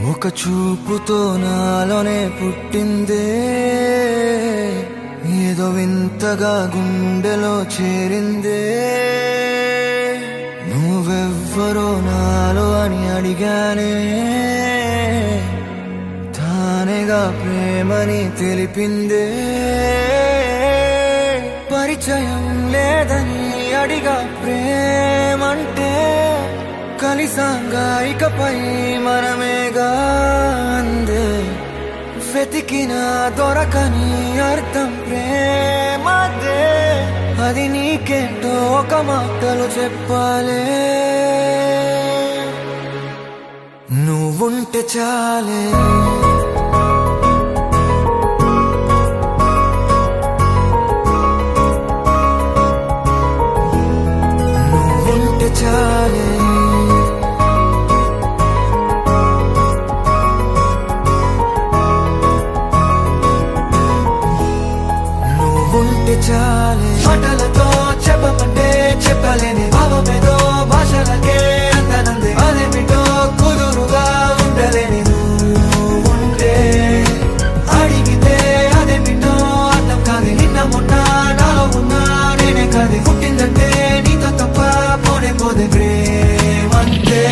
ఒక చూపుతో నాలోనే పుట్టిందే, ఏదో వింతగా గుండెలో చేరిందే. నువ్వెవ్వరో నాలో అని అడిగానే, తానేగా ప్రేమని తెలిపిందే. పరిచయం లేదని అడిగా ప్రేమంటే, కలిసాంగా ఇకపై మనమేగా అందే. వెతికిన దొరకని అర్థం ప్రేమదే, అది నీకేంటో ఒక మాటలు చెప్పాలే. నువ్వుంటే చాలే, నువ్వుంటే చాలే. ఉంటే చాలే, మాటలతో చెప్పమంటే చెప్పలేని భావమేదో భాషలకే అందనందే. అదేమిటో కుదురుగా ఉండలేని నువ్వుంటే, అడిగితే అదేమిటో అర్థం కాదు. నిన్న మొన్న నాలో ఉన్నా నేనే కాదు. పుట్టిందంటే నీతో తప్ప పోనే పోదే ప్రేమంతే.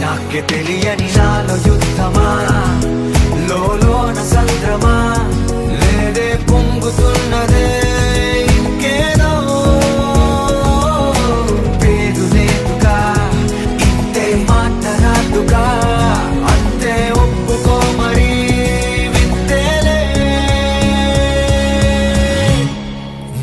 నాకే తెలియని నాలో యుద్ధమా, లోన సంద్రమా, లేదే పొంగుతున్నదే ఇంకేదో. పేరు లేదుగా, ఇంతే మాటరాదుగా, అంతే ఒప్పుకో మరి వింతేలే.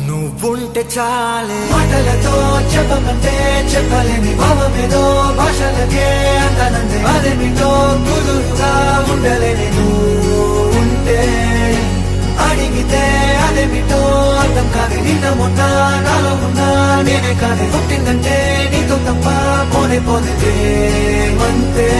నువ్వుంటే చాలే, మాటలతో చెప్పమంటే చెప్పలేని భావమేదో భాషలకే అందనందే. అదేమిటో కుదురుగా ఉండలేని నువ్వుంటే, అడిగితే అదేమిటో అర్థం కాదు. నిన్న మొన్న నాలో ఉన్నా నేనే కాదు. పుట్టిందంటే నీతో తప్ప పోనే పోదే ప్రేమంతే.